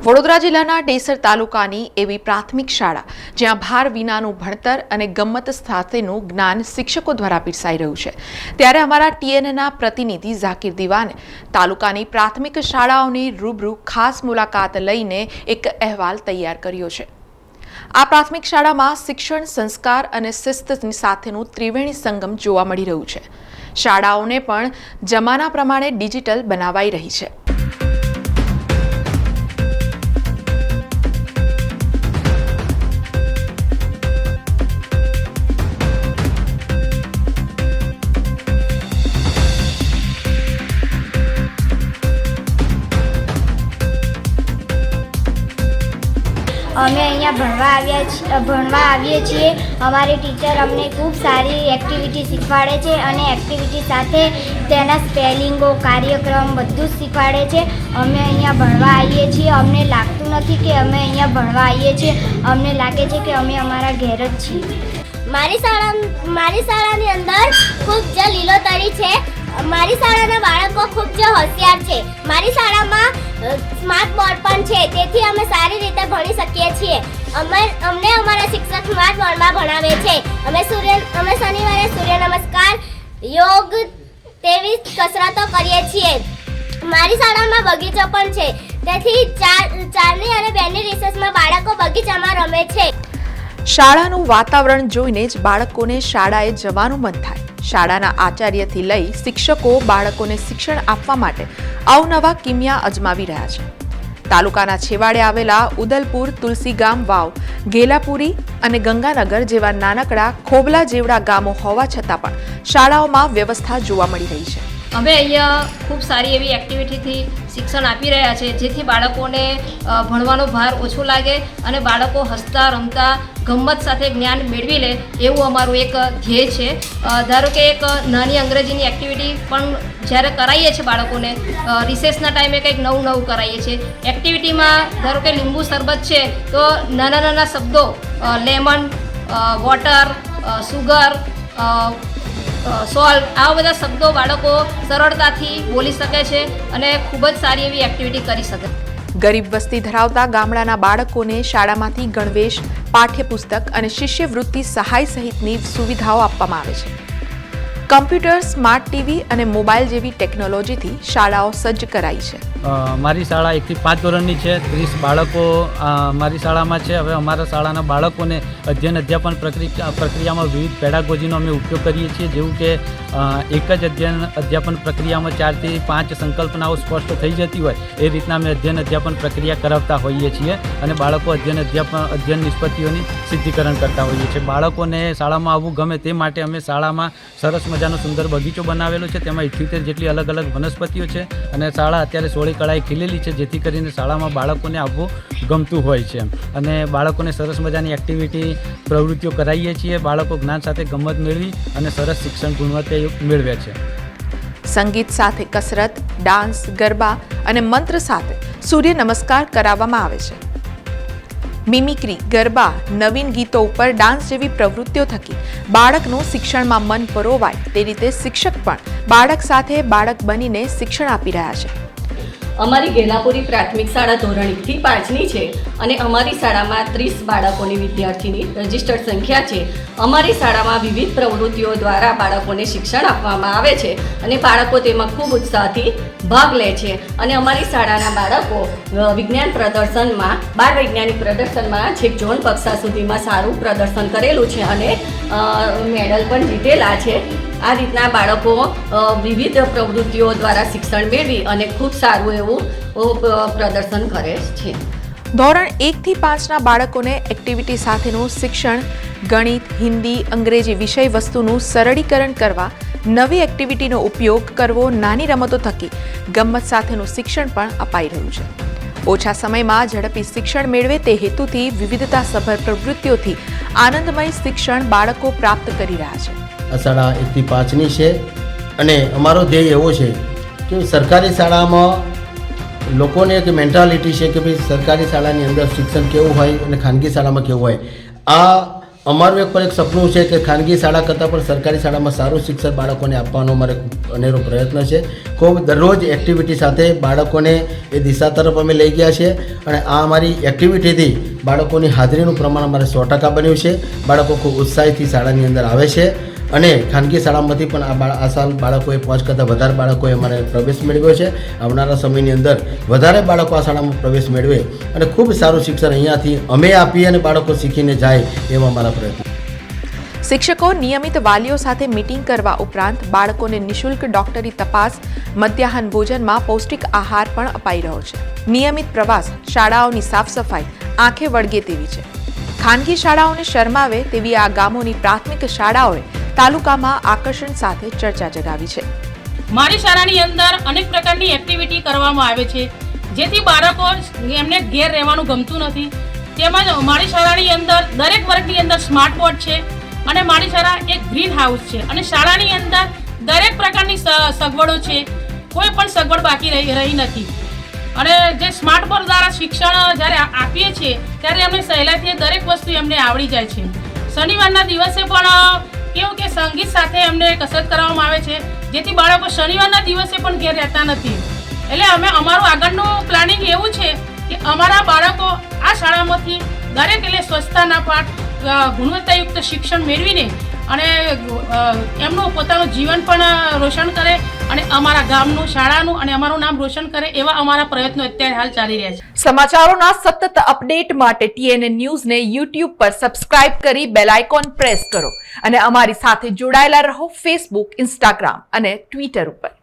વડોદરા જિલ્લાના ડેસર તાલુકાની એવી પ્રાથમિક શાળા જ્યાં ભાર વિનાનું ભણતર અને ગમ્મત સાથેનું જ્ઞાન શિક્ષકો દ્વારા પીરસાઈ રહ્યું છે, ત્યારે અમારા ટીએનના પ્રતિનિધિ ઝાકિર દીવાને તાલુકાની પ્રાથમિક શાળાઓની રૂબરૂ ખાસ મુલાકાત લઈને એક અહેવાલ તૈયાર કર્યો છે। આ પ્રાથમિક શાળામાં શિક્ષણ, સંસ્કાર અને શિસ્ત સાથેનું ત્રિવેણી સંગમ જોવા મળી રહ્યું છે। શાળાઓને પણ જમાના પ્રમાણે ડિજિટલ બનાવાઈ રહી છે। અમે અહીંયા ભણવા આવીએ છીએ। અમારી ટીચર અમને ખૂબ સારી એક્ટિવિટી શીખવાડે છે અને એક્ટિવિટી સાથે તેના સ્પેલિંગો, કાર્યક્રમ બધું જ શીખવાડે છે। અમે અહીંયા ભણવા આવીએ છીએ। અમને લાગતું નથી કે અમે અહીંયા ભણવા આવીએ છીએ, અમને લાગે છે કે અમે અમારા ઘેર જ છીએ। મારી શાળાની અંદર ખૂબ જ લીલોતરી છે। મારી શાળાના બાળકો ખૂબ જ હોશિયાર છે। મારી શાળામાં સ્માર્ટ બોર્ડ પણ છે, તેથી અમે સારી રીતે ભણી શકીએ છીએ। અમને અમારા શિક્ષક સ્માર્ટ બોર્ડમાં ભણાવે છે। અમે શનિવારે સૂર્ય નમસ્કાર, યોગ તેવી કસરતો કરીએ છીએ। મારી શાળામાં બગીચો પણ છે, તેથી ચારની અને બેની રિસેસમાં બાળકો બગીચામાં રમે છે। શાળાનું વાતાવરણ જોઈને જ બાળકોને શાળાએ જવાનું મન થાય। શાળાના આચાર્યથી લઈ શિક્ષકો બાળકોને શિક્ષણ આપવા માટે અવનવા કિમિયા અજમાવી રહ્યા છે। તાલુકાના છેવાડે આવેલા ઉદલપુર, તુલસીગામ વાવ, ગેલાપુરી અને ગંગાનગર જેવા નાનકડા ખોબલા જેવડા ગામો હોવા છતાં પણ શાળાઓમાં વ્યવસ્થા જોવા મળી રહી છે। અમે અહીંયા ખૂબ સારી એવી એક્ટિવિટીથી શિક્ષણ આપી રહ્યા છે, જેથી બાળકોને ભણવાનો ભાર ઓછો લાગે અને બાળકો હસતા રમતા ગમ્મત સાથે જ્ઞાન મેળવી લે એવું અમારું એક ધ્યેય છે। ધારો કે એક નાની અંગ્રેજીની એક્ટિવિટી પણ જ્યારે કરાવીએ છીએ બાળકોને, રિસેસના ટાઈમે કંઈક નવું કરાવીએ છીએ। એક્ટિવિટીમાં ધારો કે લીંબુ શરબત છે, તો નાના નાના શબ્દો લેમન, વોટર, સુગર, સોલ્ટ, આવા બધા શબ્દો બાળકો સરળતાથી બોલી શકે છે અને ખૂબ જ સારી એવી એક્ટિવિટી કરી શકે। ગરીબ વસ્તી ધરાવતા ગામડાના બાળકોને શાળામાંથી ગણવેશ, પાઠ્યપુસ્તક અને શિષ્યવૃત્તિ સહાય સહિતની સુવિધાઓ આપવામાં આવે છે। કમ્પ્યુટર, સ્માર્ટ ટીવી અને મોબાઈલ જેવી ટેકનોલોજીથી શાળાઓ સજ્જ કરાઈ છે। મારી શાળા 1 થી 5 ધોરણની છે। 30 બાળકો મારી શાળામાં છે। હવે અમારા શાળાના બાળકોને અધ્યાપન પ્રક્રિયામાં વિવિધ પેડાગોજીનો અમે ઉપયોગ કરીએ છીએ, જેવું કે એક જ અધ્યાપન પ્રક્રિયામાં 4 થી 5 સંકલ્પનાઓ સ્પષ્ટ થઈ જતી હોય એ રીતના અમે અધ્યાપન પ્રક્રિયા કરાવતા હોઈએ છીએ અને બાળકો અધ્યયન નિષ્પત્તિઓની સિદ્ધિકરણ કરતા હોઈએ છીએ। બાળકોને શાળામાં આવવું ગમે તે માટે અમે શાળામાં સરસ મજાનો સુંદર બગીચો બનાવેલો છે। તેમાં 78 જેટલી અલગ અલગ વનસ્પતિઓ છે અને શાળા અત્યારે 16 કળાએ ખીલેલી છે, જેથી કરીને શાળામાં બાળકોને આવવું ગમતું હોય છે અને બાળકોને સરસ મજાની એક્ટિવિટી પ્રવૃત્તિઓ કરાવીએ છીએ। બાળકો જ્ઞાન સાથે ગમ્મત મેળવી અને સરસ શિક્ષણ ગુણવત્તા મેળવે છે। સંગીત સાથે કસરત, ડાન્સ, ગરબા અને મંત્ર સાથે સૂર્ય નમસ્કાર કરાવવામાં આવે છે। મિમિક્રી, ગરબા, નવીન ગીતો ઉપર ડાન્સ જેવી પ્રવૃત્તિઓ થકી બાળકનું શિક્ષણમાં મન પરોવાય તે રીતે શિક્ષક પણ બાળક સાથે બાળક બનીને શિક્ષણ આપી રહ્યા છે। અમારી ગેલાપુરી પ્રાથમિક શાળા ધોરણ 1 થી 5ની છે અને અમારી શાળામાં 30 બાળકોની વિદ્યાર્થીની રજિસ્ટર્ડ સંખ્યા છે। અમારી શાળામાં વિવિધ પ્રવૃત્તિઓ દ્વારા બાળકોને શિક્ષણ આપવામાં આવે છે અને બાળકો તેમાં ખૂબ ઉત્સાહથી ભાગ લે છે અને અમારી શાળાના બાળકો વિજ્ઞાન પ્રદર્શનમાં, બાળ વૈજ્ઞાનિક પ્રદર્શનમાં છેક ઝોન કક્ષા સુધીમાં સારું પ્રદર્શન કરેલું છે અને મેડલ પણ જીતેલા છે। આ રીતના બાળકો વિવિધ પ્રવૃત્તિઓ દ્વારા શિક્ષણ મેળવી અને ખૂબ સારું એવું પ્રદર્શન કરે છે। ધોરણ 1 થી 5ના બાળકોને એક્ટિવિટી સાથેનું શિક્ષણ, ગણિત, હિન્દી, અંગ્રેજી વિષય વસ્તુનું સરળીકરણ કરવા, નવી એક્ટિવિટીનો ઉપયોગ કરવો, નાની રમતો થકી ગમ્મત સાથેનું શિક્ષણ પણ અપાઈ રહ્યું છે। ઓછા સમયમાં ઝડપી શિક્ષણ મેળવે તે હેતુથી વિવિધતાસભર પ્રવૃત્તિઓથી આનંદમય શિક્ષણ બાળકો પ્રાપ્ત કરી રહ્યા છે। આ શાળા 1 થી 5ની છે અને અમારો ધ્યેય એવો છે કે સરકારી શાળામાં લોકોને એક મેન્ટાલિટી છે કે ભાઈ સરકારી શાળાની અંદર શિક્ષણ કેવું હોય અને ખાનગી શાળામાં કેવું હોય। આ અમારું એક સપનું છે કે ખાનગી શાળા કરતાં પણ સરકારી શાળામાં સારું શિક્ષણ બાળકોને આપવાનો અમારે અનેરો પ્રયત્ન છે. ખૂબ દરરોજ એક્ટિવિટી સાથે બાળકોને એ દિશા તરફ અમે લઈ ગયા છે અને આ અમારી એક્ટિવિટીથી બાળકોની હાજરીનું પ્રમાણ અમારે 100% બન્યું છે. બાળકો ખૂબ ઉત્સાહીથી શાળાની અંદર આવે છે અને ખાનગી શાળામાંથી પણ આ સાલ બાળકોએ 5 કરતાં વધારે બાળકોએ અમારે પ્રવેશ મેળવ્યો છે. આવનારા સમયની અંદર વધારે બાળકો આ શાળામાં પ્રવેશ મેળવે અને ખૂબ સારું શિક્ષણ અહીંયાથી અમે આપીએ અને બાળકો શીખીને જાય એવા અમારા પ્રયત્ન. શિક્ષકો નિયમિત વાલીઓ સાથે મીટિંગ કરવા ઉપરાંત બાળકોને નિઃશુલ્ક ડોક્ટરી તપાસ, મધ્યાહન ભોજનમાં પૌષ્ટિક આહાર પણ અપાઈ રહ્યો છે. નિયમિત પ્રવાસ, શાળાઓની સાફ સફાઈ આંખે વળગે તેવી છે. ખાનગી શાળાઓને શરમાવે તેવી આ ગામોની પ્રાથમિક શાળાઓએ તાલુકામાં આકર્ષણ સાથે ચર્ચા જગાવી છે. મારી શાળાની અંદર અનેક પ્રકારની એક્ટિવિટી કરવામાં આવે છે, જેથી બાળકો એમને ઘેર રહેવાનું ગમતું નથી. તેમજ મારી શાળાની અંદર દરેક વર્ગની અંદર સ્માર્ટ બોર્ડ છે અને મારી શાળા એક ગ્રીન હાઉસ છે અને શાળાની અંદર દરેક પ્રકારની સગવડો છે, કોઈ પણ સગવડ બાકી રહી નથી. અને જે સ્માર્ટ બોર્ડ દ્વારા શિક્ષણ જ્યારે આપીએ છીએ ત્યારે અમને સહેલાઈથી દરેક વસ્તુ એમને આવડી જાય છે. શનિવારના દિવસે પણ કેવું કે સંગીત સાથે એમને કસરત કરવામાં આવે છે, જેથી બાળકો શનિવારના દિવસે પણ ઘેર રહેતા નથી. એટલે અમારું આગળનું પ્લાનિંગ એવું છે કે અમારા બાળકો આ શાળામાંથી દરેક એટલે સ્વચ્છતાના પાઠ, ગુણવત્તાયુક્ત શિક્ષણ મેળવીને અને એમનું પોતાનું જીવન પણ રોશન કરે અને અમારા ગામનું, શાળાનું અને અમારું નામ રોશન કરે એવા અમારા પ્રયત્નો અત્યારે હાલ ચાલી રહ્યા છે. સમાચારોના સતત અપડેટ માટે TNN ન્યૂઝને YouTube પર સબસ્ક્રાઇબ કરી બેલ આઇકોન પ્રેસ કરો અને અમારી સાથે જોડાયેલા રહો Facebook, Instagram અને Twitter ઉપર.